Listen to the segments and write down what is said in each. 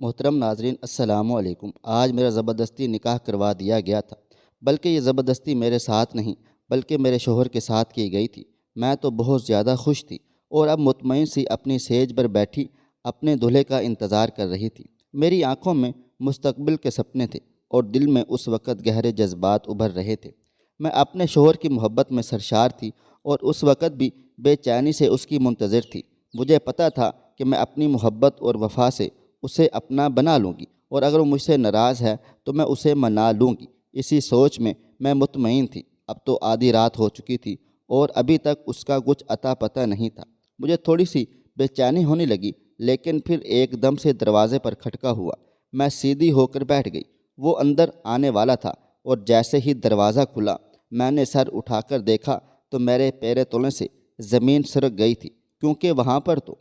محترم ناظرین السلام علیکم۔ آج میرا زبردستی نکاح کروا دیا گیا تھا، بلکہ یہ زبردستی میرے ساتھ نہیں بلکہ میرے شوہر کے ساتھ کی گئی تھی۔ میں تو بہت زیادہ خوش تھی اور اب مطمئن سی اپنی سیج پر بیٹھی اپنے دولہے کا انتظار کر رہی تھی۔ میری آنکھوں میں مستقبل کے سپنے تھے اور دل میں اس وقت گہرے جذبات ابھر رہے تھے۔ میں اپنے شوہر کی محبت میں سرشار تھی اور اس وقت بھی بے چینی سے اس کی منتظر تھی۔ مجھے پتہ تھا کہ میں اپنی محبت اور وفا سے اسے اپنا بنا لوں گی اور اگر وہ مجھ سے ناراض ہے تو میں اسے منا لوں گی۔ اسی سوچ میں مطمئن تھی۔ اب تو آدھی رات ہو چکی تھی اور ابھی تک اس کا کچھ اتا پتہ نہیں تھا۔ مجھے تھوڑی سی بے چینی ہونے لگی، لیکن پھر ایک دم سے دروازے پر کھٹکا ہوا۔ میں سیدھی ہو کر بیٹھ گئی۔ وہ اندر آنے والا تھا اور جیسے ہی دروازہ کھلا میں نے سر اٹھا کر دیکھا تو میرے پیر تلنے سے زمین سرک گئی تھی، کیونکہ وہاں پر تو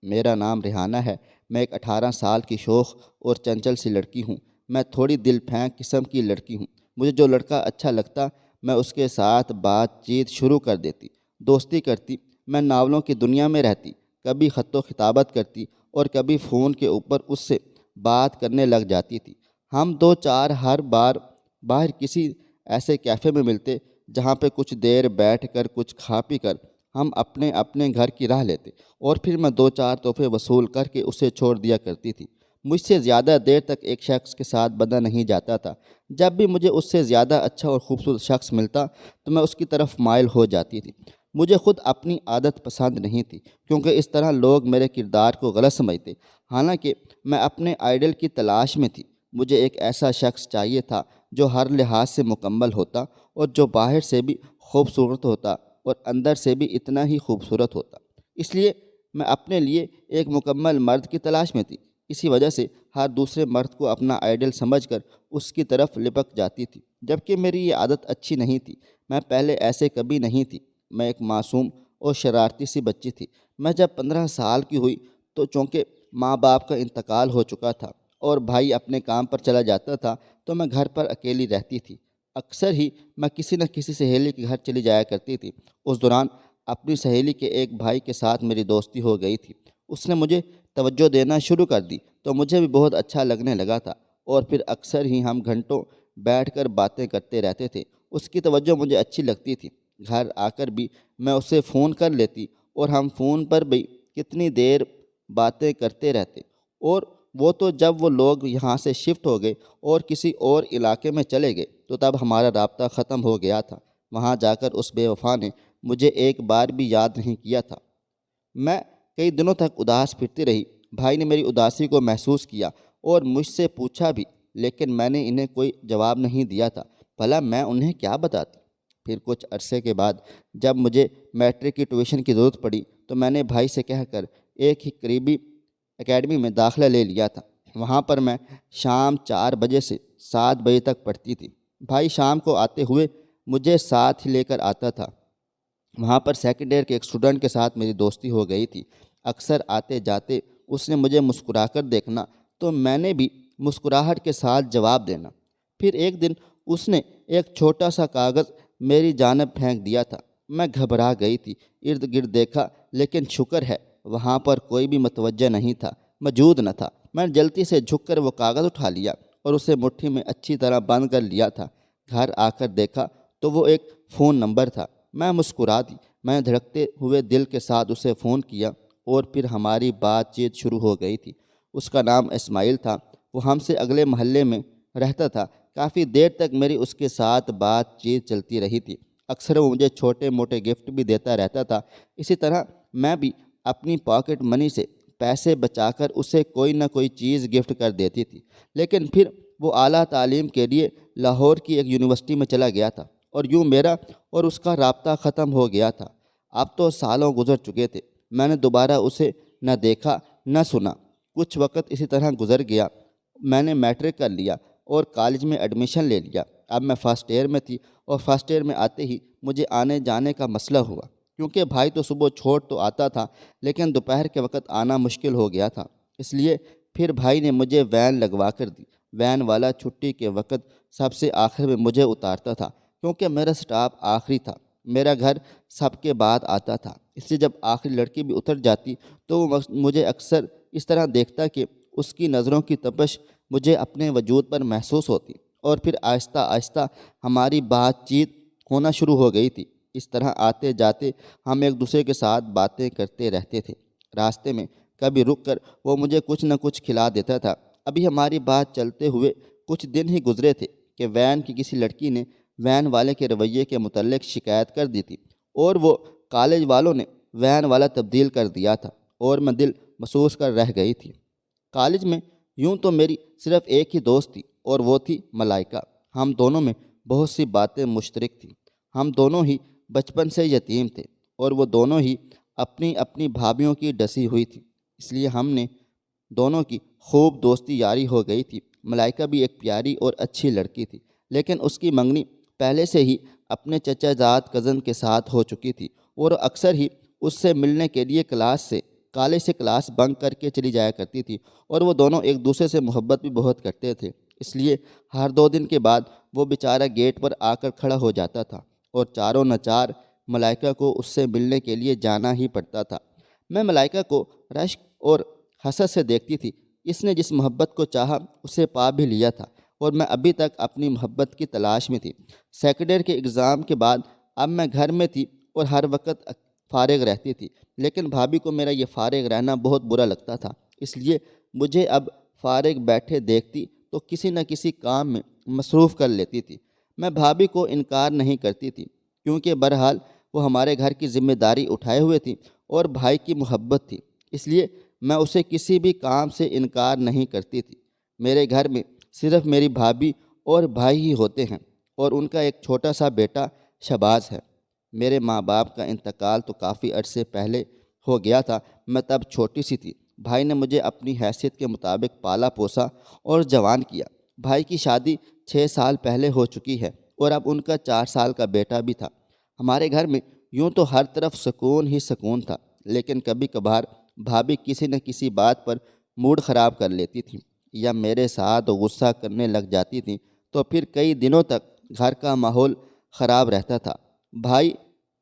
میرا نام ریحانہ ہے۔ میں ایک 18 سال کی شوخ اور چنچل سی لڑکی ہوں۔ میں تھوڑی دل پھینک قسم کی لڑکی ہوں۔ مجھے جو لڑکا اچھا لگتا میں اس کے ساتھ بات چیت شروع کر دیتی، دوستی کرتی۔ میں ناولوں کی دنیا میں رہتی، کبھی خط و خطابت کرتی اور کبھی فون کے اوپر اس سے بات کرنے لگ جاتی تھی۔ ہم دو چار ہر بار باہر کسی ایسے کیفے میں ملتے جہاں پہ کچھ دیر بیٹھ کر کچھ کھا پی کر ہم اپنے اپنے گھر کی راہ لیتے اور پھر میں دو چار تحفے وصول کر کے اسے چھوڑ دیا کرتی تھی۔ مجھ سے زیادہ دیر تک ایک شخص کے ساتھ بندھا نہیں جاتا تھا۔ جب بھی مجھے اس سے زیادہ اچھا اور خوبصورت شخص ملتا تو میں اس کی طرف مائل ہو جاتی تھی۔ مجھے خود اپنی عادت پسند نہیں تھی، کیونکہ اس طرح لوگ میرے کردار کو غلط سمجھتے۔ حالانکہ میں اپنے آئیڈل کی تلاش میں تھی۔ مجھے ایک ایسا شخص چاہیے تھا جو ہر لحاظ سے مکمل ہوتا اور جو باہر سے بھی خوبصورت ہوتا اور اندر سے بھی اتنا ہی خوبصورت ہوتا۔ اس لیے میں اپنے لیے ایک مکمل مرد کی تلاش میں تھی۔ اسی وجہ سے ہر دوسرے مرد کو اپنا آئیڈل سمجھ کر اس کی طرف لپک جاتی تھی، جبکہ میری یہ عادت اچھی نہیں تھی۔ میں پہلے ایسے کبھی نہیں تھی۔ میں ایک معصوم اور شرارتی سی بچی تھی۔ میں جب 15 سال کی ہوئی تو چونکہ ماں باپ کا انتقال ہو چکا تھا اور بھائی اپنے کام پر چلا جاتا تھا تو میں گھر پر اکیلی رہتی تھی۔ اکثر ہی میں کسی نہ کسی سہیلی کے گھر چلی جایا کرتی تھی۔ اس دوران اپنی سہیلی کے ایک بھائی کے ساتھ میری دوستی ہو گئی تھی۔ اس نے مجھے توجہ دینا شروع کر دی تو مجھے بھی بہت اچھا لگنے لگا تھا اور پھر اکثر ہی ہم گھنٹوں بیٹھ کر باتیں کرتے رہتے تھے۔ اس کی توجہ مجھے اچھی لگتی تھی۔ گھر آ کر بھی میں اسے فون کر لیتی اور ہم فون پر بھی کتنی دیر باتیں کرتے رہتے، اور وہ تو جب وہ لوگ یہاں سے شفٹ ہو گئے اور کسی اور علاقے میں چلے گئے تو تب ہمارا رابطہ ختم ہو گیا تھا۔ وہاں جا کر اس بے وفا نے مجھے ایک بار بھی یاد نہیں کیا تھا۔ میں کئی دنوں تک اداس پھرتی رہی۔ بھائی نے میری اداسی کو محسوس کیا اور مجھ سے پوچھا بھی، لیکن میں نے انہیں کوئی جواب نہیں دیا تھا۔ بھلا میں انہیں کیا بتاتی؟ پھر کچھ عرصے کے بعد جب مجھے میٹرک کی ٹیوشن کی ضرورت پڑی تو میں نے بھائی سے کہہ کر ایک ہی قریبی اکیڈمی میں داخلہ لے لیا تھا۔ وہاں پر میں شام 4 بجے سے 7 بجے تک پڑھتی تھی۔ بھائی شام کو آتے ہوئے مجھے ساتھ ہی لے کر آتا تھا۔ وہاں پر سیکنڈ ایئر کے ایک اسٹوڈنٹ کے ساتھ میری دوستی ہو گئی تھی۔ اکثر آتے جاتے اس نے مجھے مسکرا کر دیکھنا تو میں نے بھی مسکراہٹ کے ساتھ جواب دینا۔ پھر ایک دن اس نے ایک چھوٹا سا کاغذ میری جانب پھینک دیا تھا۔ میں گھبرا گئی تھی، ارد گرد دیکھا، لیکن شکر ہے وہاں پر کوئی بھی متوجہ نہیں تھا، موجود نہ تھا۔ میں نے جلدی سے جھک کر وہ کاغذ اٹھا لیا اور اسے مٹھی میں اچھی طرح بند کر لیا تھا۔ گھر آ کر دیکھا تو وہ ایک فون نمبر تھا۔ میں مسکرا دی۔ میں نے دھڑکتے ہوئے دل کے ساتھ اسے فون کیا اور پھر ہماری بات چیت شروع ہو گئی تھی۔ اس کا نام اسماعیل تھا۔ وہ ہم سے اگلے محلے میں رہتا تھا۔ کافی دیر تک میری اس کے ساتھ بات چیت چلتی رہی تھی۔ اکثر وہ مجھے چھوٹے موٹے گفٹ بھی دیتا رہتا تھا۔ اسی طرح میں بھی اپنی پاکٹ منی سے پیسے بچا کر اسے کوئی نہ کوئی چیز گفٹ کر دیتی تھی۔ لیکن پھر وہ اعلیٰ تعلیم کے لیے لاہور کی ایک یونیورسٹی میں چلا گیا تھا اور یوں میرا اور اس کا رابطہ ختم ہو گیا تھا۔ اب تو سالوں گزر چکے تھے۔ میں نے دوبارہ اسے نہ دیکھا نہ سنا۔ کچھ وقت اسی طرح گزر گیا۔ میں نے میٹرک کر لیا اور کالج میں ایڈمیشن لے لیا۔ اب میں فرسٹ ایئر میں تھی اور فرسٹ ایئر میں آتے ہی مجھے آنے جانے کا مسئلہ ہوا، کیونکہ بھائی تو صبح چھوڑ تو آتا تھا لیکن دوپہر کے وقت آنا مشکل ہو گیا تھا۔ اس لیے پھر بھائی نے مجھے وین لگوا کر دی۔ وین والا چھٹی کے وقت سب سے آخر میں مجھے اتارتا تھا، کیونکہ میرا سٹاپ آخری تھا۔ میرا گھر سب کے بعد آتا تھا، اس لیے جب آخری لڑکی بھی اتر جاتی تو وہ مجھے اکثر اس طرح دیکھتا کہ اس کی نظروں کی تپش مجھے اپنے وجود پر محسوس ہوتی اور پھر آہستہ آہستہ ہماری بات چیت ہونا شروع ہو گئی تھی۔ اس طرح آتے جاتے ہم ایک دوسرے کے ساتھ باتیں کرتے رہتے تھے۔ راستے میں کبھی رک کر وہ مجھے کچھ نہ کچھ کھلا دیتا تھا۔ ابھی ہماری بات چلتے ہوئے کچھ دن ہی گزرے تھے کہ وین کی کسی لڑکی نے وین والے کے رویے کے متعلق شکایت کر دی تھی اور وہ کالج والوں نے وین والا تبدیل کر دیا تھا اور میں دل محسوس کر رہ گئی تھی۔ کالج میں یوں تو میری صرف ایک ہی دوست تھی اور وہ تھی ملائکہ۔ ہم دونوں میں بہت سی باتیں مشترک تھیں۔ ہم دونوں ہی بچپن سے یتیم تھے اور وہ دونوں ہی اپنی اپنی بھابھیوں کی ڈسی ہوئی تھی، اس لیے ہم نے دونوں کی خوب دوستی یاری ہو گئی تھی۔ ملائکہ بھی ایک پیاری اور اچھی لڑکی تھی، لیکن اس کی منگنی پہلے سے ہی اپنے چچا زاد کزن کے ساتھ ہو چکی تھی اور اکثر ہی اس سے ملنے کے لیے کالج سے کلاس بنک کر کے چلی جایا کرتی تھی اور وہ دونوں ایک دوسرے سے محبت بھی بہت کرتے تھے۔ اس لیے ہر 2 دن کے بعد وہ بیچارہ گیٹ پر آ کر کھڑا ہو جاتا تھا اور چاروں نچار ملائکہ کو اس سے ملنے کے لیے جانا ہی پڑتا تھا۔ میں ملائکہ کو رشک اور حسد سے دیکھتی تھی۔ اس نے جس محبت کو چاہا اسے پا بھی لیا تھا اور میں ابھی تک اپنی محبت کی تلاش میں تھی۔ سیکنڈ ایئر کے ایگزام کے بعد اب میں گھر میں تھی اور ہر وقت فارغ رہتی تھی، لیکن بھابھی کو میرا یہ فارغ رہنا بہت برا لگتا تھا، اس لیے مجھے اب فارغ بیٹھے دیکھتی تو کسی نہ کسی کام میں مصروف کر لیتی تھی۔ میں بھابھی کو انکار نہیں کرتی تھی کیونکہ بہرحال وہ ہمارے گھر کی ذمہ داری اٹھائے ہوئے تھی اور بھائی کی محبت تھی، اس لیے میں اسے کسی بھی کام سے انکار نہیں کرتی تھی۔ میرے گھر میں صرف میری بھابھی اور بھائی ہی ہوتے ہیں اور ان کا ایک چھوٹا سا بیٹا شہباز ہے۔ میرے ماں باپ کا انتقال تو کافی عرصے پہلے ہو گیا تھا، میں تب چھوٹی سی تھی۔ بھائی نے مجھے اپنی حیثیت کے مطابق پالا پوسا اور جوان کیا۔ بھائی کی شادی 6 سال پہلے ہو چکی ہے اور اب ان کا 4 سال کا بیٹا بھی تھا۔ ہمارے گھر میں یوں تو ہر طرف سکون ہی سکون تھا، لیکن کبھی کبھار بھابھی کسی نہ کسی بات پر موڈ خراب کر لیتی تھی یا میرے ساتھ غصہ کرنے لگ جاتی تھیں تو پھر کئی دنوں تک گھر کا ماحول خراب رہتا تھا۔ بھائی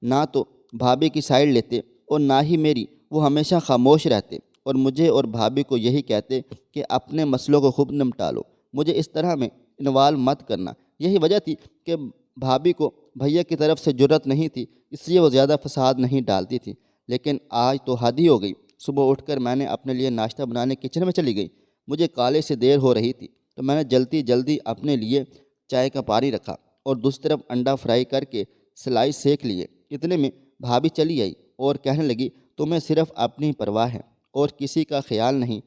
نہ تو بھابھی کی سائڈ لیتے اور نہ ہی میری، وہ ہمیشہ خاموش رہتے اور مجھے اور بھابھی کو یہی کہتے کہ اپنے مسئلوں کو خود نمٹا لو، مجھے اس طرح میں انوالو مت کرنا۔ یہی وجہ تھی کہ بھابھی کو بھیا کی طرف سے جرأت نہیں تھی، اس لیے وہ زیادہ فساد نہیں ڈالتی تھی۔ لیکن آج تو حد ہی ہو گئی۔ صبح اٹھ کر میں نے اپنے لیے ناشتہ بنانے کچن میں چلی گئی۔ مجھے کالج سے دیر ہو رہی تھی تو میں نے جلدی اپنے لیے چائے کا پانی رکھا اور دوسری طرف انڈا فرائی کر کے سلائس سیک لیے۔ اتنے میں بھابھی چلی آئی اور کہنے لگی، تمہیں صرف اپنی پرواہ ہے اور کسی کا خیال نہیں۔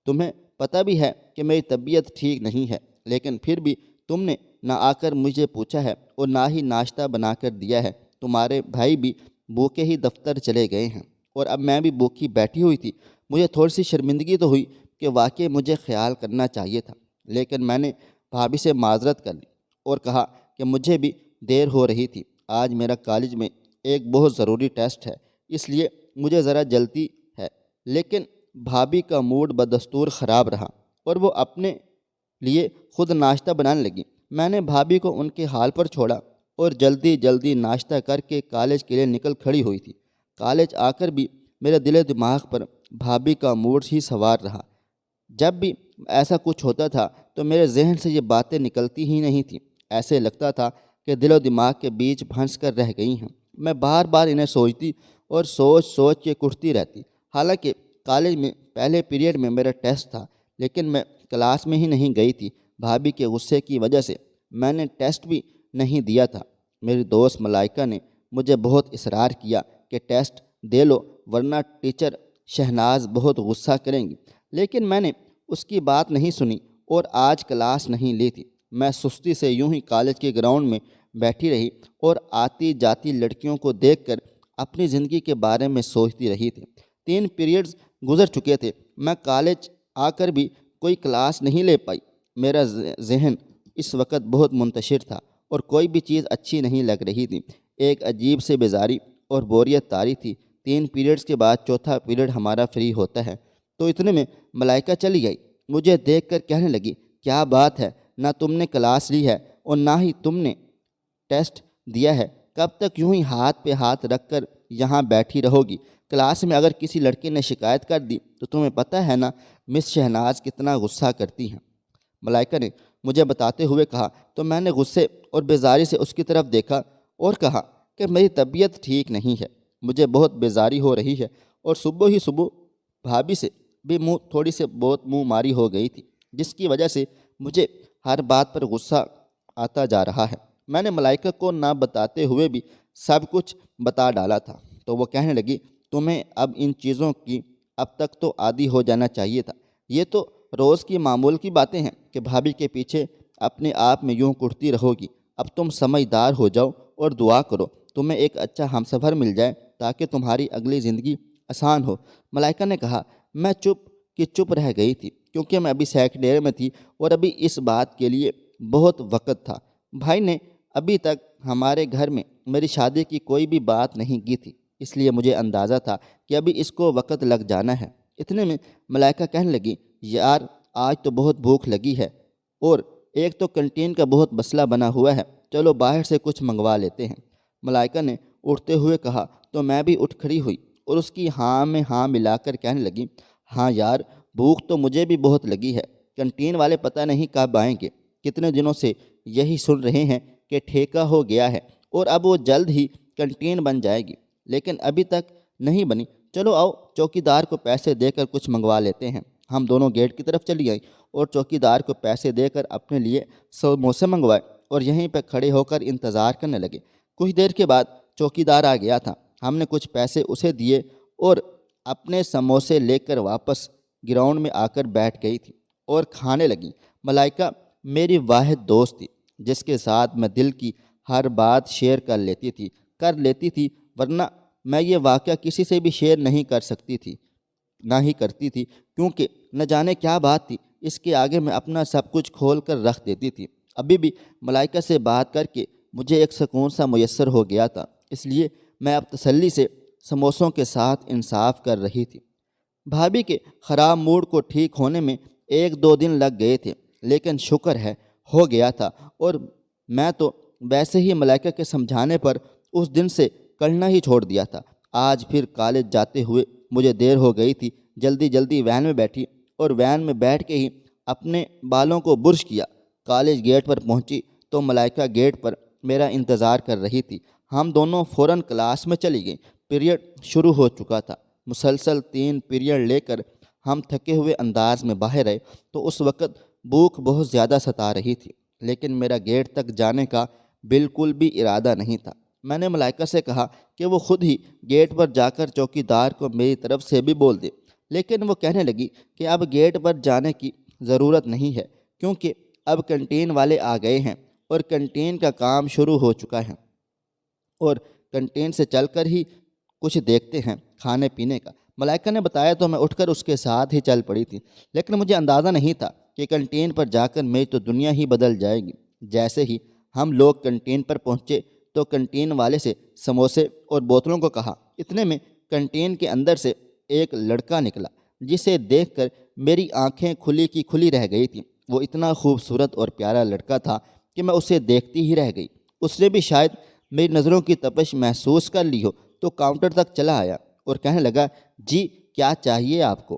تمہیں پتہ بھی ہے کہ میری طبیعت ٹھیک نہیں ہے، لیکن پھر بھی تم نے نہ آ کر مجھے پوچھا ہے اور نہ ہی ناشتہ بنا کر دیا ہے۔ تمہارے بھائی بھی بھوکے ہی دفتر چلے گئے ہیں اور اب میں بھی بھوکی بیٹھی ہوئی تھی۔ مجھے تھوڑی سی شرمندگی تو ہوئی کہ واقعی مجھے خیال کرنا چاہیے تھا، لیکن میں نے بھابھی سے معذرت کر لی اور کہا کہ مجھے بھی دیر ہو رہی تھی۔ آج میرا کالج میں ایک بہت ضروری ٹیسٹ ہے، اس لیے مجھے ذرا جلدی ہے۔ لیکن بھابھی کا موڈ بدستور خراب رہا اور وہ اپنے لیے خود ناشتہ بنانے لگی۔ میں نے بھابھی کو ان کے حال پر چھوڑا اور جلدی ناشتہ کر کے کالج کے لیے نکل کھڑی ہوئی تھی۔ کالج آ کر بھی میرے دل و دماغ پر بھابھی کا موڈ ہی سوار رہا۔ جب بھی ایسا کچھ ہوتا تھا تو میرے ذہن سے یہ باتیں نکلتی ہی نہیں تھیں، ایسے لگتا تھا کہ دل و دماغ کے بیچ پھنس کر رہ گئی ہیں۔ میں بار بار انہیں سوچتی اور سوچ کے کٹتی رہتی۔ حالانکہ کالج میں پہلے پیریڈ میں میرا ٹیسٹ تھا، لیکن میں کلاس میں ہی نہیں گئی تھی۔ بھابھی کے غصے کی وجہ سے میں نے ٹیسٹ بھی نہیں دیا تھا۔ میری دوست ملائکہ نے مجھے بہت اصرار کیا کہ ٹیسٹ دے لو ورنہ ٹیچر شہناز بہت غصہ کریں گی، لیکن میں نے اس کی بات نہیں سنی اور آج کلاس نہیں لی تھی۔ میں سستی سے یوں ہی کالج کے گراؤنڈ میں بیٹھی رہی اور آتی جاتی لڑکیوں کو دیکھ کر اپنی زندگی کے بارے میں سوچتی رہی تھی۔ 3 پیریڈز گزر چکے تھے، میں کالج آ کر بھی کوئی کلاس نہیں لے پائی۔ میرا ذہن اس وقت بہت منتشر تھا اور کوئی بھی چیز اچھی نہیں لگ رہی تھی۔ ایک عجیب سے بیزاری اور بوریت طاری تھی۔ 3 پیریڈز کے بعد چوتھا پیریڈ ہمارا فری ہوتا ہے تو اتنے میں ملائکہ چلی گئی۔ مجھے دیکھ کر کہنے لگی، کیا بات ہے، نہ تم نے کلاس لی ہے اور نہ ہی تم نے ٹیسٹ دیا ہے، کب تک یوں ہی ہاتھ پہ ہاتھ رکھ کر یہاں بیٹھی رہو گی؟ کلاس میں اگر کسی لڑکی نے شکایت کر دی تو تمہیں پتہ ہے نا مس شہناز کتنا غصہ کرتی ہیں۔ ملائکہ نے مجھے بتاتے ہوئے کہا تو میں نے غصے اور بیزاری سے اس کی طرف دیکھا اور کہا کہ میری طبیعت ٹھیک نہیں ہے، مجھے بہت بیزاری ہو رہی ہے، اور صبح ہی صبح بھابھی سے بھی تھوڑی سے بہت منہ ماری ہو گئی تھی، جس کی وجہ سے مجھے ہر بات پر غصہ آتا جا رہا ہے۔ میں نے ملائکہ کو نہ بتاتے ہوئے بھی سب کچھ بتا ڈالا تھا، تو وہ کہنے لگی تمہیں اب ان چیزوں کی اب تک تو عادی ہو جانا چاہیے تھا، یہ تو روز کی معمول کی باتیں ہیں کہ بھابھی کے پیچھے اپنے آپ میں یوں کڑتی رہو گی۔ اب تم سمجھدار ہو جاؤ اور دعا کرو تمہیں ایک اچھا ہمسفر مل جائے تاکہ تمہاری اگلی زندگی آسان ہو۔ ملائکہ نے کہا میں چپ رہ گئی تھی کیونکہ میں ابھی سیکنڈ ایئر میں تھی اور ابھی اس بات کے لیے بہت وقت تھا۔ بھائی نے ابھی تک ہمارے گھر میں میری شادی کی کوئی بھی بات نہیں کی تھی، اس لیے مجھے اندازہ تھا کہ ابھی اس کو وقت لگ جانا ہے۔ اتنے میں ملائکہ کہنے لگی یار آج تو بہت بھوک لگی ہے اور ایک تو کنٹین کا بہت مسئلہ بنا ہوا ہے، چلو باہر سے کچھ منگوا لیتے ہیں۔ ملائکہ نے اٹھتے ہوئے کہا تو میں بھی اٹھ کھڑی ہوئی اور اس کی ہاں میں ہاں ملا کر کہنے لگی ہاں یار بھوک تو مجھے بھی بہت لگی ہے، کنٹین والے پتہ نہیں کب آئیں گے، کتنے دنوں سے یہی سن رہے ہیں کہ ٹھیکہ ہو گیا ہے اور اب وہ جلد ہی کنٹین بن جائے گی، لیکن ابھی تک نہیں بنی، چلو آؤ چوکیدار کو پیسے دے کر کچھ منگوا لیتے ہیں۔ ہم دونوں گیٹ کی طرف چلی آئیں اور چوکیدار کو پیسے دے کر اپنے لیے سموسے منگوائے اور یہیں پہ کھڑے ہو کر انتظار کرنے لگے۔ کچھ دیر کے بعد چوکیدار آ گیا تھا، ہم نے کچھ پیسے اسے دیے اور اپنے سموسے لے کر واپس گراؤنڈ میں آ کر بیٹھ گئی تھی اور کھانے لگی۔ ملائکہ میری واحد دوست تھی جس کے ساتھ میں دل کی ہر بات شیئر کر لیتی تھی ورنہ میں یہ واقعہ کسی سے بھی شیئر نہیں کر سکتی تھی، نہ ہی کرتی تھی، کیونکہ نہ جانے کیا بات تھی، اس کے آگے میں اپنا سب کچھ کھول کر رکھ دیتی تھی۔ ابھی بھی ملائکہ سے بات کر کے مجھے ایک سکون سا میسر ہو گیا تھا، اس لیے میں اب تسلی سے سموسوں کے ساتھ انصاف کر رہی تھی۔ بھابھی کے خراب موڈ کو ٹھیک ہونے میں 1-2 دن لگ گئے تھے، لیکن شکر ہے ہو گیا تھا، اور میں تو ویسے ہی ملائکہ کے سمجھانے پر اس دن سے کرنا ہی چھوڑ دیا تھا۔ آج پھر کالج جاتے ہوئے مجھے دیر ہو گئی تھی، جلدی وین میں بیٹھی اور وین میں بیٹھ کے ہی اپنے بالوں کو برش کیا۔ کالج گیٹ پر پہنچی تو ملائکہ گیٹ پر میرا انتظار کر رہی تھی۔ ہم دونوں فوراً کلاس میں چلی گئیں۔ پیریڈ شروع ہو چکا تھا، مسلسل 3 پیریڈ لے کر ہم تھکے ہوئے انداز میں باہر آئے تو اس وقت بھوک بہت زیادہ ستا رہی تھی، لیکن میرا گیٹ تک جانے کا بالکل بھی ارادہ نہیں تھا۔ میں نے ملائکہ سے کہا کہ وہ خود ہی گیٹ پر جا کر چوکیدار کو میری طرف سے بھی بول دے، لیکن وہ کہنے لگی کہ اب گیٹ پر جانے کی ضرورت نہیں ہے کیونکہ اب کنٹین والے آ گئے ہیں اور کنٹین کا کام شروع ہو چکا ہے اور کنٹین سے چل کر ہی کچھ دیکھتے ہیں کھانے پینے کا۔ ملائکہ نے بتایا تو میں اٹھ کر اس کے ساتھ ہی چل پڑی تھی، لیکن مجھے اندازہ نہیں تھا کہ کنٹین پر جا کر میری تو دنیا ہی بدل جائے گی۔ جیسے ہی ہم لوگ کنٹین پر پہنچے تو کنٹین والے سے سموسے اور بوتلوں کو کہا۔ اتنے میں کنٹین کے اندر سے ایک لڑکا نکلا جسے دیکھ کر میری آنکھیں کھلی کی کھلی رہ گئی تھیں۔ وہ اتنا خوبصورت اور پیارا لڑکا تھا کہ میں اسے دیکھتی ہی رہ گئی۔ اس نے بھی شاید میری نظروں کی تپش محسوس کر لی ہو تو کاؤنٹر تک چلا آیا اور کہنے لگا جی کیا چاہیے آپ کو؟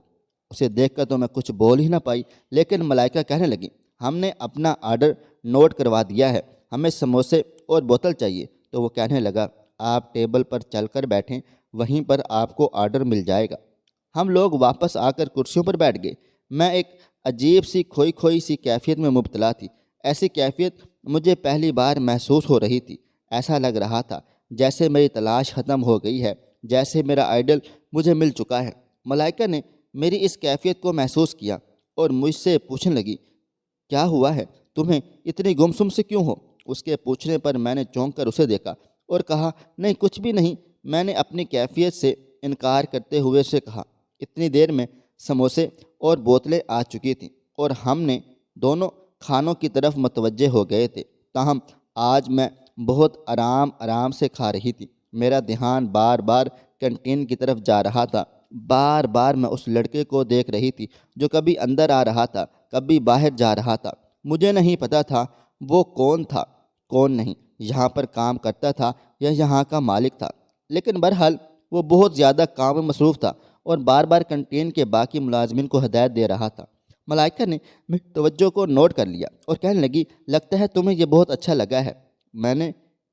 اسے دیکھ کر تو میں کچھ بول ہی نہ پائی، لیکن ملائکہ کہنے لگی ہم نے اپنا آرڈر نوٹ کروا دیا ہے، ہمیں سموسے اور بوتل چاہیے۔ تو وہ کہنے لگا آپ ٹیبل پر چل کر بیٹھیں، وہیں پر آپ کو آرڈر مل جائے گا۔ ہم لوگ واپس آ کر کرسیوں پر بیٹھ گئے۔ میں ایک عجیب سی کھوئی سی کیفیت میں مبتلا تھی۔ ایسی کیفیت مجھے پہلی بار محسوس ہو رہی تھی۔ ایسا لگ رہا تھا جیسے میری تلاش ختم ہو گئی ہے، جیسے میرا آئیڈل مجھے مل چکا ہے۔ ملائکہ نے میری اس کیفیت کو محسوس کیا اور مجھ سے پوچھنے لگی کیا ہوا ہے، تمہیں اتنی گمسم سے کیوں ہو؟ اس کے پوچھنے پر میں نے چونک کر اسے دیکھا اور کہا نہیں کچھ بھی نہیں۔ میں نے اپنی کیفیت سے انکار کرتے ہوئے اسے کہا۔ اتنی دیر میں سموسے اور بوتلیں آ چکی تھیں اور ہم نے دونوں کھانوں کی طرف متوجہ ہو گئے تھے، تاہم آج میں بہت آرام سے کھا رہی تھی۔ میرا دھیان بار بار کنٹین کی طرف جا رہا تھا۔ بار بار میں اس لڑکے کو دیکھ رہی تھی جو کبھی اندر آ رہا تھا، کبھی باہر جا رہا تھا۔ مجھے نہیں پتا تھا وہ کون تھا کون نہیں، یہاں پر کام کرتا تھا یا یہاں کا مالک تھا۔ لیکن بہرحال وہ بہت زیادہ کام میں مصروف تھا اور بار بار کنٹین کے باقی ملازمین کو ہدایت دے رہا تھا۔ ملائکہ نے میری توجہ کو نوٹ کر لیا اور کہنے لگی، لگتا ہے تمہیں یہ بہت اچھا لگا ہے۔ میں نے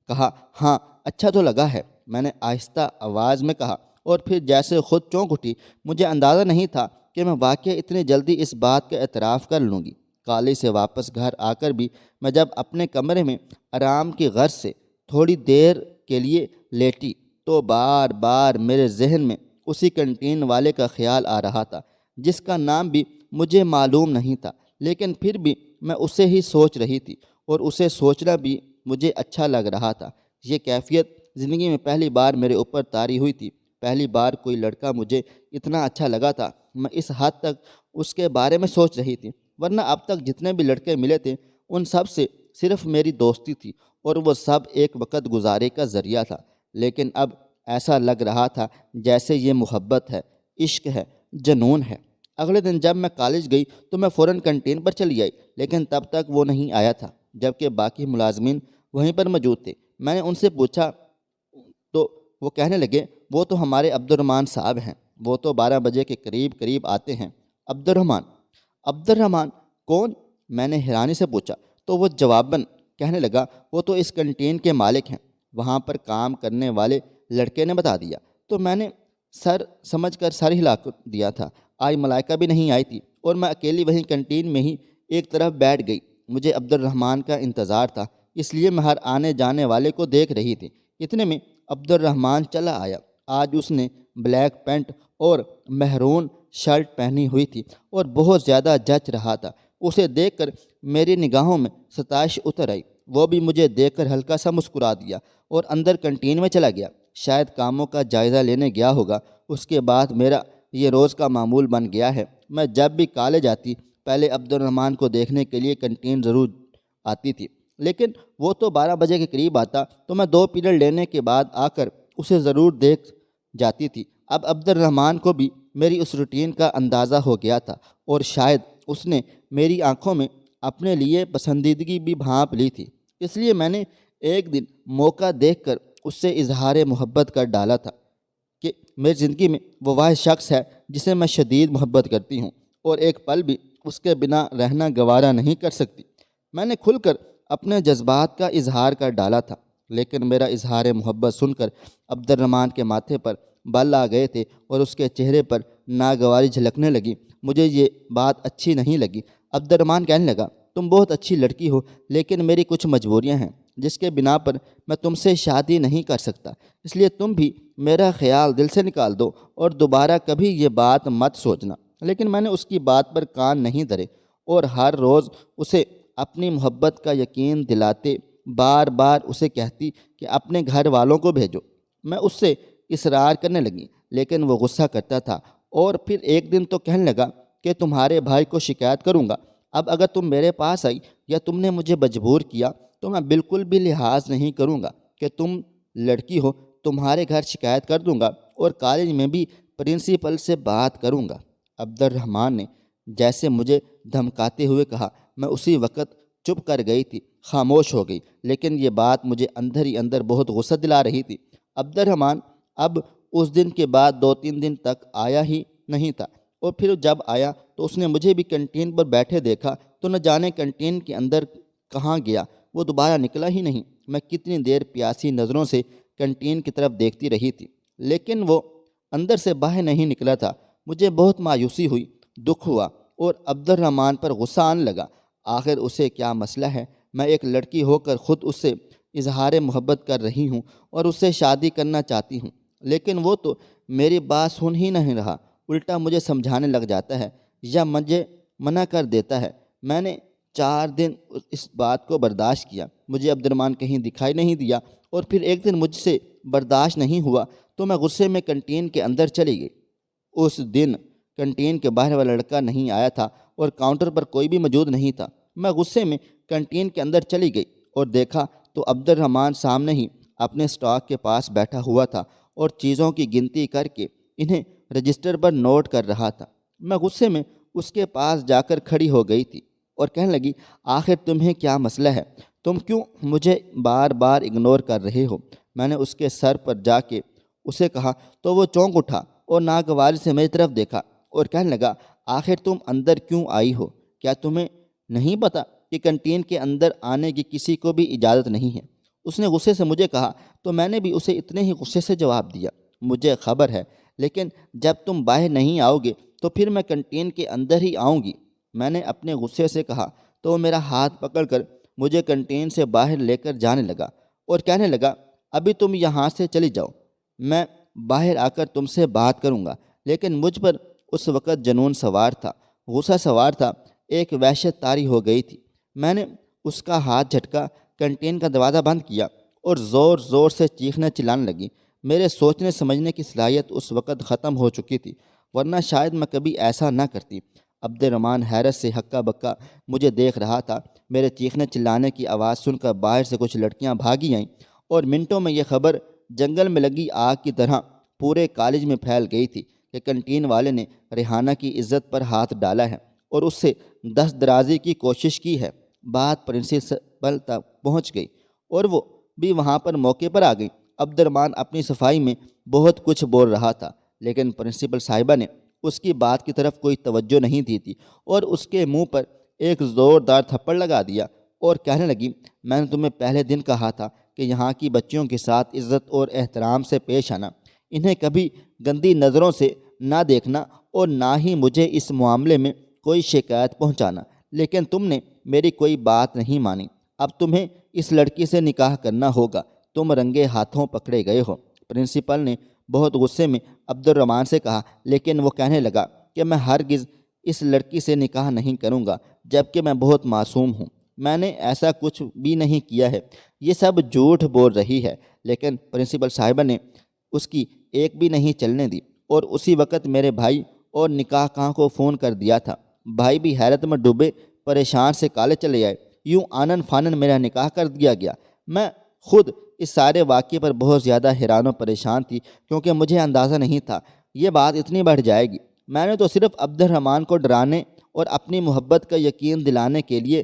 کہا، ہاں اچھا تو لگا ہے، میں نے آہستہ آواز میں کہا، اور پھر جیسے خود چونک اٹھی۔ مجھے اندازہ نہیں تھا کہ میں واقعہ اتنی جلدی اس بات کا اعتراف کر لوں گی۔ کالج سے واپس گھر آ کر بھی میں جب اپنے کمرے میں آرام کی غرض سے تھوڑی دیر کے لیے لیٹی تو بار بار میرے ذہن میں اسی کنٹین والے کا خیال آ رہا تھا، جس کا نام بھی مجھے معلوم نہیں تھا، لیکن پھر بھی میں اسے ہی سوچ رہی تھی اور اسے سوچنا بھی مجھے اچھا لگ رہا تھا۔ یہ کیفیت زندگی میں پہلی بار میرے اوپر طاری ہوئی تھی۔ پہلی بار کوئی لڑکا مجھے اتنا اچھا لگا تھا۔ میں اس حد تک اس کے بارے میں سوچ رہی تھی، ورنہ اب تک جتنے بھی لڑکے ملے تھے ان سب سے صرف میری دوستی تھی اور وہ سب ایک وقت گزارے کا ذریعہ تھا۔ لیکن اب ایسا لگ رہا تھا جیسے یہ محبت ہے، عشق ہے، جنون ہے۔ اگلے دن جب میں کالج گئی تو میں فوراً کنٹین پر چلی آئی، لیکن تب تک وہ نہیں آیا تھا، جبکہ باقی ملازمین وہیں پر موجود تھے۔ میں نے ان سے پوچھا تو وہ کہنے لگے، وہ تو ہمارے عبد الرحمن صاحب ہیں، وہ تو 12 بجے کے قریب آتے ہیں۔ عبد الرحمن کون؟ میں نے حیرانی سے پوچھا تو وہ جواباً کہنے لگا، وہ تو اس کنٹین کے مالک ہیں، وہاں پر کام کرنے والے لڑکے نے بتا دیا۔ تو میں نے سر سمجھ کر سر ہلا دیا تھا۔ آج ملائکہ بھی نہیں آئی تھی اور میں اکیلی وہیں کنٹین میں ہی ایک طرف بیٹھ گئی۔ مجھے عبد الرحمن کا انتظار تھا، اس لیے میں ہر آنے جانے والے کو دیکھ رہی تھی۔ اتنے میں عبد الرحمن چلا آیا۔ آج اس نے بلیک پینٹ اور مہرون شرٹ پہنی ہوئی تھی اور بہت زیادہ جچ رہا تھا۔ اسے دیکھ کر میری نگاہوں میں ستائش اتر آئی۔ وہ بھی مجھے دیکھ کر ہلکا سا مسکرا دیا اور اندر کنٹین میں چلا گیا۔ شاید کاموں کا جائزہ لینے گیا ہوگا۔ اس کے بعد میرا یہ روز کا معمول بن گیا ہے۔ میں جب بھی کالج آتی پہلے عبد الرحمن کو دیکھنے کے لیے کنٹین ضرور آتی تھی، لیکن وہ تو 12 بجے کے قریب آتا تو میں 2 پیریڈ لینے کے بعد آ کر اسے ضرور دیکھ جاتی تھی۔ اب عبد الرحمن کو بھی میری اس روٹین کا اندازہ ہو گیا تھا اور شاید اس نے میری آنکھوں میں اپنے لیے پسندیدگی بھی بھانپ لی تھی۔ اس لیے میں نے ایک دن موقع دیکھ کر اس سے اظہار محبت کر ڈالا تھا کہ میری زندگی میں وہ واحد شخص ہے جسے میں شدید محبت کرتی ہوں اور ایک پل بھی اس کے بنا رہنا گوارا نہیں کر سکتی۔ میں نے کھل کر اپنے جذبات کا اظہار کر ڈالا تھا، لیکن میرا اظہار محبت سن کر عبد الرحمن کے ماتھے پر بل آ گئے تھے اور اس کے چہرے پر ناگواری جھلکنے لگی۔ مجھے یہ بات اچھی نہیں لگی۔ عبد الرحمن کہنے لگا، تم بہت اچھی لڑکی ہو، لیکن میری کچھ مجبوریاں ہیں جس کے بنا پر میں تم سے شادی نہیں کر سکتا، اس لیے تم بھی میرا خیال دل سے نکال دو اور دوبارہ کبھی یہ بات مت سوچنا۔ لیکن میں نے اس کی بات پر کان نہیں دھرے اور ہر روز اسے اپنی محبت کا یقین دلاتے بار بار اسے کہتی کہ اپنے گھر والوں کو بھیجو۔ میں اس سے اصرار کرنے لگی، لیکن وہ غصہ کرتا تھا اور پھر ایک دن تو کہنے لگا کہ تمہارے بھائی کو شکایت کروں گا۔ اب اگر تم میرے پاس آئی یا تم نے مجھے مجبور کیا تو میں بالکل بھی لحاظ نہیں کروں گا کہ تم لڑکی ہو، تمہارے گھر شکایت کر دوں گا اور کالج میں بھی پرنسپل سے بات کروں گا۔ عبد الرحمن نے جیسے مجھے دھمکاتے ہوئے کہا۔ میں اسی وقت چپ کر گئی تھی، خاموش ہو گئی، لیکن یہ بات مجھے اندر ہی اندر بہت غصہ دلا رہی تھی۔ عبد الرحمن اب اس دن کے بعد 2-3 دن تک آیا ہی نہیں تھا، اور پھر جب آیا تو اس نے مجھے بھی کنٹین پر بیٹھے دیکھا تو نہ جانے کنٹین کے اندر کہاں گیا، وہ دوبارہ نکلا ہی نہیں۔ میں کتنی دیر پیاسی نظروں سے کنٹین کی طرف دیکھتی رہی تھی، لیکن وہ اندر سے باہر نہیں نکلا تھا۔ مجھے بہت مایوسی ہوئی، دکھ ہوا اور عبد الرحمن پر غصہ آنے لگا۔ آخر اسے کیا مسئلہ ہے؟ میں ایک لڑکی ہو کر خود اس سے اظہار محبت کر رہی ہوں اور اس سے شادی کرنا چاہتی ہوں، لیکن وہ تو میری بات سن ہی نہیں رہا، الٹا مجھے سمجھانے لگ جاتا ہے یا مجھے منع کر دیتا ہے۔ میں نے 4 دن اس بات کو برداشت کیا۔ مجھے عبد الرحمن کہیں دکھائی نہیں دیا اور پھر ایک دن مجھ سے برداشت نہیں ہوا تو میں غصے میں کنٹین کے اندر چلی گئی۔ اس دن کنٹین کے باہر والا لڑکا نہیں آیا تھا اور کاؤنٹر پر کوئی بھی موجود نہیں تھا۔ میں غصے میں کنٹین کے اندر چلی گئی اور دیکھا تو عبد الرحمن سامنے ہی اپنے سٹاک کے پاس بیٹھا ہوا تھا اور چیزوں کی گنتی کر کے انہیں رجسٹر پر نوٹ کر رہا تھا۔ میں غصے میں اس کے پاس جا کر کھڑی ہو گئی تھی اور کہنے لگی، آخر تمہیں کیا مسئلہ ہے؟ تم کیوں مجھے بار بار اگنور کر رہے ہو؟ میں نے اس کے سر پر جا کے اسے کہا تو وہ چونک اٹھا اور ناگواری سے میری طرف دیکھا اور کہنے لگا، آخر تم اندر کیوں آئی ہو؟ کیا تمہیں نہیں پتہ کہ کنٹین کے اندر آنے کی کسی کو بھی اجازت نہیں ہے؟ اس نے غصے سے مجھے کہا تو میں نے بھی اسے اتنے ہی غصے سے جواب دیا، مجھے خبر ہے، لیکن جب تم باہر نہیں آؤ گے تو پھر میں کنٹین کے اندر ہی آؤں گی۔ میں نے اپنے غصے سے کہا تو وہ میرا ہاتھ پکڑ کر مجھے کنٹین سے باہر لے کر جانے لگا اور کہنے لگا، ابھی تم یہاں سے چلی جاؤ، میں باہر آ کر تم سے بات کروں گا۔ لیکن مجھ پر اس وقت جنون سوار تھا، غصہ سوار تھا، ایک وحشت طاری ہو گئی تھی۔ میں نے اس کا ہاتھ جھٹکا، کنٹین کا دروازہ بند کیا اور زور زور سے چیخنے چلانے لگی۔ میرے سوچنے سمجھنے کی صلاحیت اس وقت ختم ہو چکی تھی، ورنہ شاید میں کبھی ایسا نہ کرتی۔ عبد الرحمن حیرت سے ہکا بکا مجھے دیکھ رہا تھا۔ میرے چیخنے چلانے کی آواز سن کر باہر سے کچھ لڑکیاں بھاگی آئیں اور منٹوں میں یہ خبر جنگل میں لگی آگ کی طرح پورے کالج میں پھیل گئی تھی کہ کنٹین والے نے ریحانہ کی عزت پر ہاتھ ڈالا ہے اور اس سے دست درازی کی کوشش کی ہے۔ بات پرنسپل تک پہنچ گئی اور وہ بھی وہاں پر موقع پر آ گئی۔ عبد الرحمن اپنی صفائی میں بہت کچھ بول رہا تھا، لیکن پرنسپل صاحبہ نے اس کی بات کی طرف کوئی توجہ نہیں دی تھی اور اس کے منہ پر ایک زوردار تھپڑ لگا دیا اور کہنے لگی، میں نے تمہیں پہلے دن کہا تھا کہ یہاں کی بچیوں کے ساتھ عزت اور احترام سے پیش آنا، انہیں کبھی گندی نظروں سے نہ دیکھنا اور نہ ہی مجھے اس معاملے میں کوئی شکایت پہنچانا، لیکن تم نے میری کوئی بات نہیں مانی۔ اب تمہیں اس لڑکی سے نکاح کرنا ہوگا، تم رنگے ہاتھوں پکڑے گئے ہو۔ پرنسپل نے بہت غصے میں عبد الرحمن سے کہا، لیکن وہ کہنے لگا کہ میں ہرگز اس لڑکی سے نکاح نہیں کروں گا، جبکہ میں بہت معصوم ہوں، میں نے ایسا کچھ بھی نہیں کیا ہے، یہ سب جھوٹ بول رہی ہے۔ لیکن پرنسپل صاحبہ نے اس کی ایک بھی نہیں چلنے دی اور اسی وقت میرے بھائی اور نکاح خواہ کو فون کر دیا تھا۔ بھائی بھی حیرت میں ڈوبے پریشان سے کالج چلے آئے۔ یوں آنن فانن میرا نکاح کر دیا گیا۔ میں خود اس سارے واقعے پر بہت زیادہ حیران و پریشان تھی، کیونکہ مجھے اندازہ نہیں تھا یہ بات اتنی بڑھ جائے گی۔ میں نے تو صرف عبد الرحمن کو ڈرانے اور اپنی محبت کا یقین دلانے کے لیے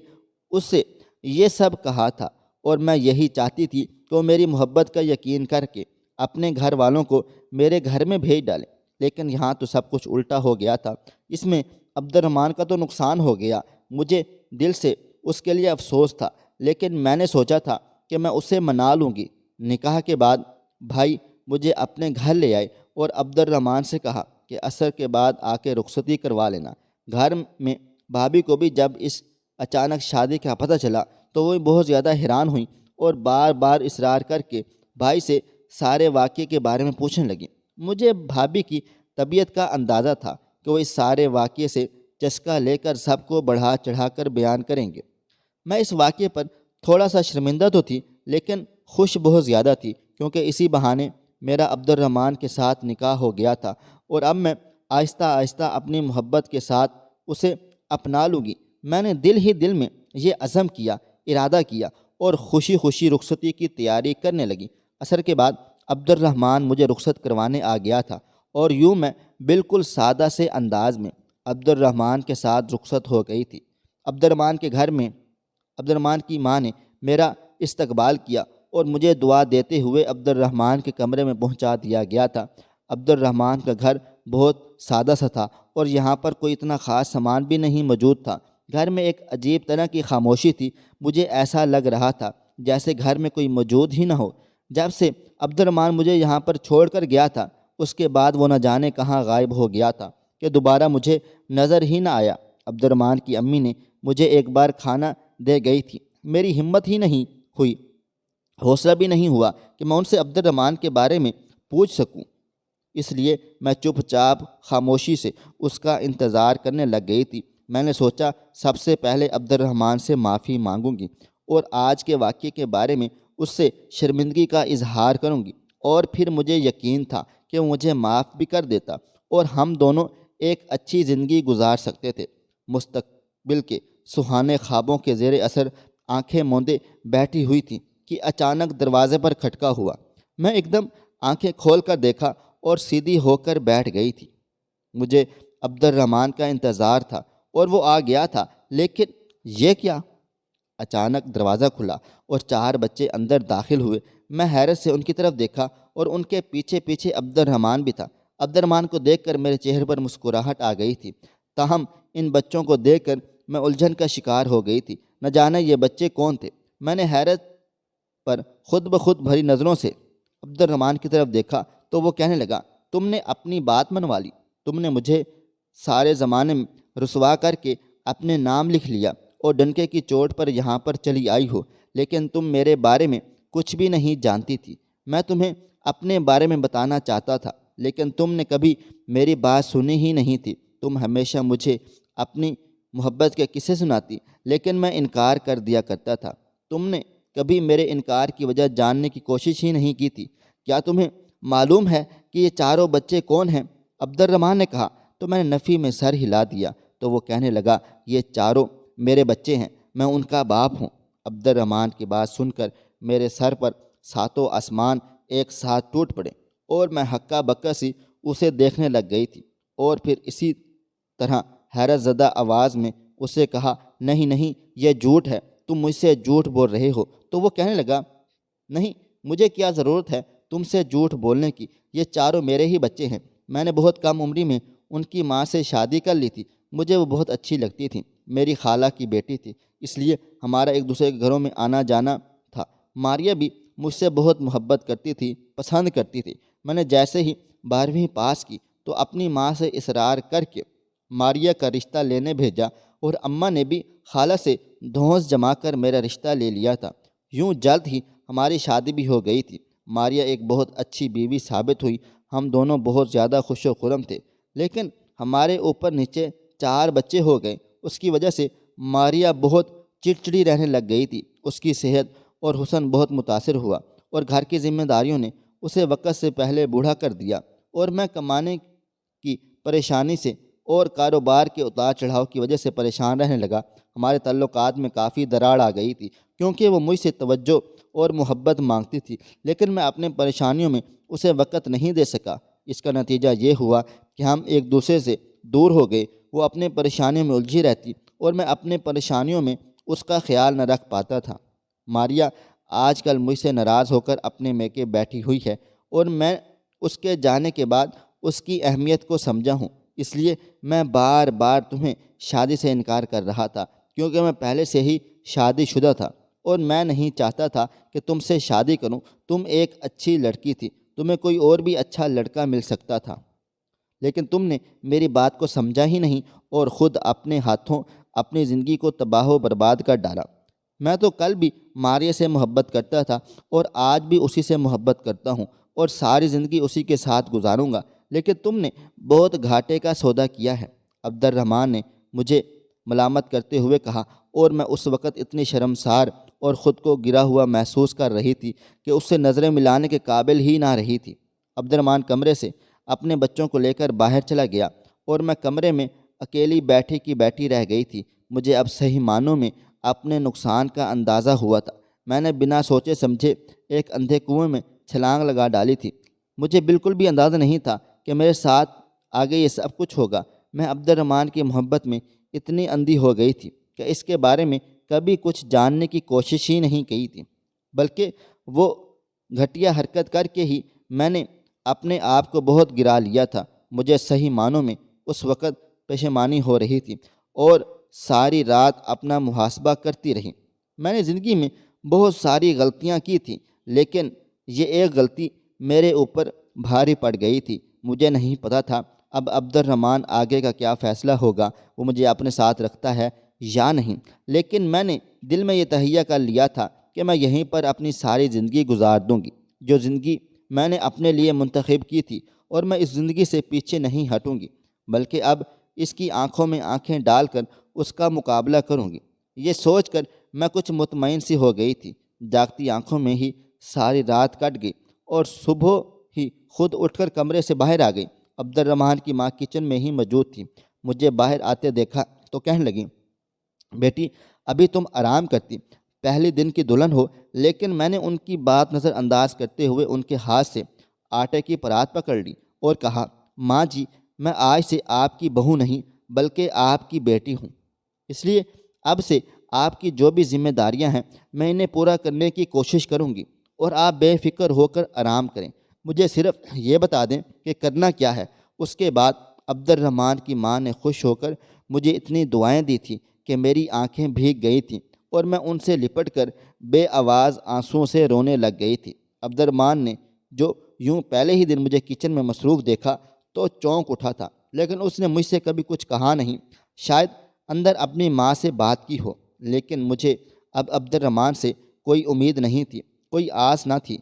اس سے یہ سب کہا تھا، اور میں یہی چاہتی تھی کہ وہ میری محبت کا یقین کر کے اپنے گھر والوں کو میرے گھر میں بھیج ڈالے۔ لیکن یہاں تو سب کچھ الٹا ہو گیا تھا۔ اس میں عبد الرحمن کا تو نقصان ہو گیا، مجھے دل سے اس کے لیے افسوس تھا، لیکن میں نے سوچا تھا کہ میں اسے منا لوں گی۔ نکاح کے بعد بھائی مجھے اپنے گھر لے آئے اور عبد الرحمن سے کہا کہ عصر کے بعد آ کے رخصتی کروا لینا۔ گھر میں بھابھی کو بھی جب اس اچانک شادی کا پتہ چلا تو وہ بہت زیادہ حیران ہوئیں اور بار بار اصرار کر کے بھائی سے سارے واقعے کے بارے میں پوچھنے لگیں۔ مجھے بھابھی کی طبیعت کا اندازہ تھا کہ وہ اس سارے واقعے سے چسکا لے کر سب کو بڑھا چڑھا کر بیان کریں گے۔ میں اس واقعے پر تھوڑا سا شرمندہ تو تھی، لیکن خوش بہت زیادہ تھی، کیونکہ اسی بہانے میرا عبد الرحمن کے ساتھ نکاح ہو گیا تھا اور اب میں آہستہ آہستہ اپنی محبت کے ساتھ اسے اپنا لوں گی۔ میں نے دل ہی دل میں یہ عزم کیا، ارادہ کیا اور خوشی خوشی رخصتی کی تیاری کرنے لگی۔ عصر کے بعد عبد الرحمن مجھے رخصت کروانے آ گیا تھا اور یوں میں بالکل سادہ سے انداز میں عبد الرحمن کے ساتھ رخصت ہو گئی تھی۔ عبد الرحمن کے گھر میں عبد الرحمن کی ماں نے میرا استقبال کیا اور مجھے دعا دیتے ہوئے عبد الرحمن کے کمرے میں پہنچا دیا گیا تھا۔ عبد الرحمن کا گھر بہت سادہ سا تھا اور یہاں پر کوئی اتنا خاص سامان بھی نہیں موجود تھا۔ گھر میں ایک عجیب طرح کی خاموشی تھی، مجھے ایسا لگ رہا تھا جیسے گھر میں کوئی موجود ہی نہ ہو۔ جب سے عبد الرحمن مجھے یہاں پر چھوڑ کر گیا تھا، اس کے بعد وہ نہ جانے کہاں غائب ہو گیا تھا کہ دوبارہ مجھے نظر ہی نہ آیا۔ عبد الرحمن کی امی نے مجھے ایک بار کھانا دے گئی تھی، میری ہمت ہی نہیں ہوئی، حوصلہ بھی نہیں ہوا کہ میں ان سے عبد الرحمن کے بارے میں پوچھ سکوں، اس لیے میں چپ چاپ خاموشی سے اس کا انتظار کرنے لگ گئی تھی۔ میں نے سوچا سب سے پہلے عبد الرحمن سے معافی مانگوں گی اور آج کے واقعے کے بارے میں اس سے شرمندگی کا اظہار کروں گی، اور پھر مجھے یقین تھا کہ وہ مجھے معاف بھی کر دیتا اور ہم دونوں ایک اچھی زندگی گزار سکتے تھے۔ مستقبل کے سہانے خوابوں کے زیر اثر آنکھیں موندے بیٹھی ہوئی تھی کہ اچانک دروازے پر کھٹکا ہوا۔ میں ایک دم آنکھیں کھول کر دیکھا اور سیدھی ہو کر بیٹھ گئی تھی۔ مجھے عبد الرحمن کا انتظار تھا اور وہ آ گیا تھا، لیکن یہ کیا؟ اچانک دروازہ کھلا اور 4 بچے اندر داخل ہوئے۔ میں حیرت سے ان کی طرف دیکھا اور ان کے پیچھے پیچھے عبد الرحمن بھی تھا۔ عبد الرحمن کو دیکھ کر میرے چہرے پر مسکراہٹ آ گئی تھی، تاہم ان بچوں کو دیکھ کر میں الجھن کا شکار ہو گئی تھی۔ نہ جانے یہ بچے کون تھے۔ میں نے حیرت پر خود بخود بھری نظروں سے عبد الرحمن کی طرف دیکھا تو وہ کہنے لگا، تم نے اپنی بات منوا لی، تم نے مجھے سارے زمانے میں رسوا کر کے اپنے نام لکھ لیا اور ڈنکے کی چوٹ پر یہاں پر چلی آئی ہو، لیکن تم میرے بارے میں کچھ بھی نہیں جانتی تھی۔ میں تمہیں اپنے بارے میں بتانا چاہتا تھا، لیکن تم نے کبھی میری بات سنی ہی نہیں تھی۔ تم ہمیشہ مجھے اپنی محبت کے قصے سناتی، لیکن میں انکار کر دیا کرتا تھا۔ تم نے کبھی میرے انکار کی وجہ جاننے کی کوشش ہی نہیں کی تھی۔ کیا تمہیں معلوم ہے کہ یہ 4 بچے کون ہیں؟ عبد الرحمن نے کہا تو میں نے نفی میں سر ہلا دیا۔ تو وہ کہنے لگا، یہ 4 میرے بچے ہیں، میں ان کا باپ ہوں۔ عبد الرحمن کی بات سن کر میرے سر پر 7 آسمان ایک ساتھ ٹوٹ پڑے اور میں ہکا بکا سی اسے دیکھنے لگ گئی تھی، اور پھر اسی طرح حیرت زدہ آواز میں اسے کہا، نہیں نہیں، یہ جھوٹ ہے، تم مجھ سے جھوٹ بول رہے ہو۔ تو وہ کہنے لگا، نہیں، مجھے کیا ضرورت ہے تم سے جھوٹ بولنے کی، یہ 4 میرے ہی بچے ہیں۔ میں نے بہت کم عمری میں ان کی ماں سے شادی کر لی تھی، مجھے وہ بہت اچھی لگتی تھی، میری خالہ کی بیٹی تھی، اس لیے ہمارا ایک دوسرے کے گھروں میں آنا جانا تھا۔ ماریہ بھی مجھ سے بہت محبت کرتی تھی، پسند کرتی تھی۔ میں نے جیسے ہی 12ویں پاس کی تو اپنی ماں سے اصرار کر کے ماریہ کا رشتہ لینے بھیجا، اور اماں نے بھی خالہ سے دھونس جما کر میرا رشتہ لے لیا تھا۔ یوں جلد ہی ہماری شادی بھی ہو گئی تھی۔ ماریہ ایک بہت اچھی بیوی ثابت ہوئی، ہم دونوں بہت زیادہ خوش و خرم تھے، لیکن ہمارے اوپر نیچے 4 بچے ہو گئے۔ اس کی وجہ سے ماریہ بہت چڑچڑی رہنے لگ گئی تھی، اس کی صحت اور حسن بہت متاثر ہوا، اور گھر کی ذمہ داریوں نے اسے وقت سے پہلے بوڑھا کر دیا، اور میں کمانے کی پریشانی سے اور کاروبار کے اتار چڑھاؤ کی وجہ سے پریشان رہنے لگا۔ ہمارے تعلقات میں کافی دراڑ آ گئی تھی، کیونکہ وہ مجھ سے توجہ اور محبت مانگتی تھی، لیکن میں اپنے پریشانیوں میں اسے وقت نہیں دے سکا۔ اس کا نتیجہ یہ ہوا کہ ہم ایک دوسرے سے دور ہو گئے۔ وہ اپنے پریشانیوں میں الجھی رہتی اور میں اپنے پریشانیوں میں اس کا خیال نہ رکھ پاتا تھا۔ ماریہ آج کل مجھ سے ناراض ہو کر اپنے میکے بیٹھی ہوئی ہے، اور میں اس کے جانے کے بعد اس کی اہمیت کو سمجھا ہوں۔ اس لیے میں بار بار تمہیں شادی سے انکار کر رہا تھا، کیونکہ میں پہلے سے ہی شادی شدہ تھا، اور میں نہیں چاہتا تھا کہ تم سے شادی کروں۔ تم ایک اچھی لڑکی تھی، تمہیں کوئی اور بھی اچھا لڑکا مل سکتا تھا، لیکن تم نے میری بات کو سمجھا ہی نہیں اور خود اپنے ہاتھوں اپنی زندگی کو تباہ و برباد کر ڈالا۔ میں تو کل بھی ماریہ سے محبت کرتا تھا اور آج بھی اسی سے محبت کرتا ہوں، اور ساری زندگی اسی کے ساتھ گزاروں گا، لیکن تم نے بہت گھاٹے کا سودا کیا ہے۔ عبد الرحمن نے مجھے ملامت کرتے ہوئے کہا، اور میں اس وقت اتنی شرمسار اور خود کو گرا ہوا محسوس کر رہی تھی کہ اس سے نظریں ملانے کے قابل ہی نہ رہی تھی۔ عبد الرحمن کمرے سے اپنے بچوں کو لے کر باہر چلا گیا، اور میں کمرے میں اکیلی بیٹھی کی بیٹھی رہ گئی تھی۔ مجھے اب صحیح معنوں میں اپنے نقصان کا اندازہ ہوا تھا۔ میں نے بنا سوچے سمجھے ایک اندھے کنویں میں چھلانگ لگا ڈالی تھی۔ مجھے بالکل بھی اندازہ نہیں تھا کہ میرے ساتھ آگے یہ سب کچھ ہوگا۔ میں عبد الرحمن کی محبت میں اتنی اندھی ہو گئی تھی کہ اس کے بارے میں کبھی کچھ جاننے کی کوشش ہی نہیں کی تھی، بلکہ وہ گھٹیا حرکت کر کے ہی میں نے اپنے آپ کو بہت گرا لیا تھا۔ مجھے صحیح معنوں میں اس وقت پشیمانی ہو رہی تھی، اور ساری رات اپنا محاسبہ کرتی رہی۔ میں نے زندگی میں بہت ساری غلطیاں کی تھیں، لیکن یہ ایک غلطی میرے اوپر بھاری پڑ گئی تھی۔ مجھے نہیں پتہ تھا اب عبد الرحمن آگے کا کیا فیصلہ ہوگا، وہ مجھے اپنے ساتھ رکھتا ہے یا نہیں، لیکن میں نے دل میں یہ تہیہ کر لیا تھا کہ میں یہیں پر اپنی ساری زندگی گزار دوں گی، جو زندگی میں نے اپنے لیے منتخب کی تھی، اور میں اس زندگی سے پیچھے نہیں ہٹوں گی، بلکہ اب اس کی آنکھوں میں آنکھیں ڈال کر اس کا مقابلہ کروں گی۔ یہ سوچ کر میں کچھ مطمئن سی ہو گئی تھی۔ جاگتی آنکھوں میں ہی ساری رات کٹ گئی، اور صبح ہی خود اٹھ کر کمرے سے باہر آ گئی۔ عبد الرحمن کی ماں کچن میں ہی موجود تھی۔ مجھے باہر آتے دیکھا تو کہنے لگی، بیٹی ابھی تم آرام کرتی، پہلے دن کی دلہن ہو۔ لیکن میں نے ان کی بات نظر انداز کرتے ہوئے ان کے ہاتھ سے آٹے کی پرات پکڑ لی اور کہا، ماں جی، میں آج سے آپ کی بہو نہیں بلکہ آپ کی بیٹی ہوں، اس لیے اب سے آپ کی جو بھی ذمہ داریاں ہیں میں انہیں پورا کرنے کی کوشش کروں گی، اور آپ بے فکر ہو کر آرام کریں۔ مجھے صرف یہ بتا دیں کہ کرنا کیا ہے۔ اس کے بعد عبد الرحمن کی ماں نے خوش ہو کر مجھے اتنی دعائیں دی تھیں کہ میری آنکھیں بھیگ گئی تھیں، اور میں ان سے لپٹ کر بے آواز آنسوؤں سے رونے لگ گئی تھی۔ عبد الرحمن نے جو یوں پہلے ہی دن مجھے کچن میں مصروف دیکھا تو چونک اٹھا تھا، لیکن اس نے مجھ سے کبھی کچھ کہا نہیں۔ شاید اندر اپنی ماں سے بات کی ہو، لیکن مجھے اب عبد الرحمن سے کوئی امید نہیں تھی، کوئی آس نہ تھی۔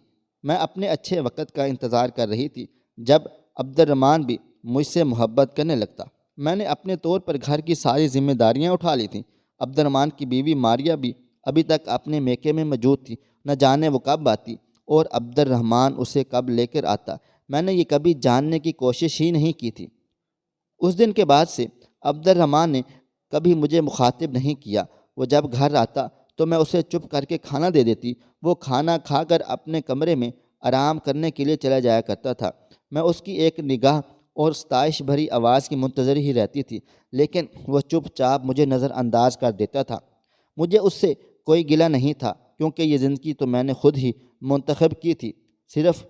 میں اپنے اچھے وقت کا انتظار کر رہی تھی جب عبد الرحمن بھی مجھ سے محبت کرنے لگتا۔ میں نے اپنے طور پر گھر کی ساری ذمہ داریاں اٹھا لی تھیں۔ عبد الرحمن کی بیوی ماریہ بھی ابھی تک اپنے میکے میں موجود تھی، نہ جانے وہ کب آتی اور عبد الرحمن اسے کب لے کر آتا۔ میں نے یہ کبھی جاننے کی کوشش ہی نہیں کی تھی۔ اس دن کے بعد سے عبد الرحمن نے کبھی مجھے مخاطب نہیں کیا۔ وہ جب گھر آتا تو میں اسے چپ کر کے کھانا دے دیتی۔ وہ کھانا کھا کر اپنے کمرے میں آرام کرنے کے لیے چلا جایا کرتا تھا۔ میں اس کی ایک نگاہ اور ستائش بھری آواز کی منتظر ہی رہتی تھی، لیکن وہ چپ چاپ مجھے نظر انداز کر دیتا تھا۔ مجھے اس سے کوئی گلہ نہیں تھا، کیونکہ یہ زندگی تو میں نے خود ہی منتخب کی تھی۔ صرف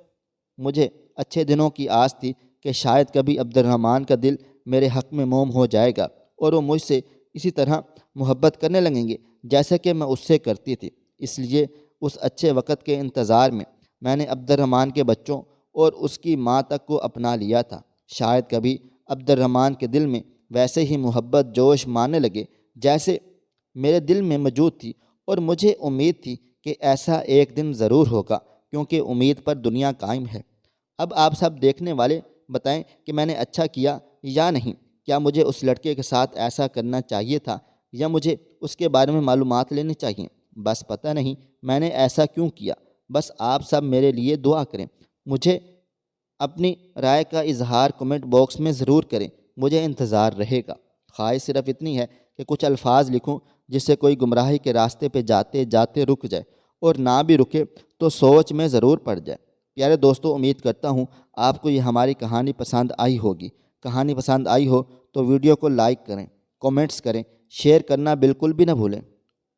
مجھے اچھے دنوں کی آس تھی کہ شاید کبھی عبد الرحمن کا دل میرے حق میں موم ہو جائے گا، اور وہ مجھ سے اسی طرح محبت کرنے لگیں گے جیسے کہ میں اس سے کرتی تھی۔ اس لیے اس اچھے وقت کے انتظار میں نے عبد الرحمن کے بچوں اور اس کی ماں تک کو اپنا لیا تھا۔ شاید کبھی عبد الرحمن کے دل میں ویسے ہی محبت جوش مارنے لگے جیسے میرے دل میں موجود تھی، اور مجھے امید تھی کہ ایسا ایک دن ضرور ہوگا، کیونکہ امید پر دنیا قائم ہے۔ اب آپ سب دیکھنے والے بتائیں کہ میں نے اچھا کیا یا نہیں۔ کیا مجھے اس لڑکے کے ساتھ ایسا کرنا چاہیے تھا، یا مجھے اس کے بارے میں معلومات لینی چاہیے؟ بس پتہ نہیں میں نے ایسا کیوں کیا۔ بس آپ سب میرے لیے دعا کریں۔ مجھے اپنی رائے کا اظہار کمنٹ باکس میں ضرور کریں، مجھے انتظار رہے گا۔ خواہش صرف اتنی ہے کہ کچھ الفاظ لکھوں جس سے کوئی گمراہی کے راستے پہ جاتے جاتے رک جائے، اور نہ بھی رکے تو سوچ میں ضرور پڑ جائے۔ پیارے دوستو، امید کرتا ہوں آپ کو یہ ہماری کہانی پسند آئی ہوگی۔ کہانی پسند آئی ہو تو ویڈیو کو لائک کریں، کومنٹس کریں، شیئر کرنا بالکل بھی نہ بھولیں۔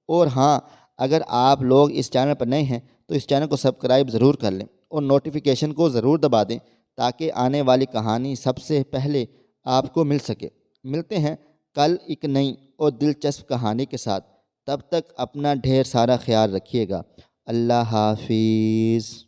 اور ہاں، اگر آپ لوگ اس چینل پر نئے ہیں تو اس چینل کو سبسکرائب ضرور کر لیں، اور نوٹیفیکیشن کو ضرور دبا دیں تاکہ آنے والی کہانی سب سے پہلے آپ کو مل سکے۔ ملتے ہیں کل ایک نئی اور دلچسپ کہانی کے ساتھ۔ تب تک اپنا ڈھیر سارا خیال رکھیے گا۔ اللہ حافظ۔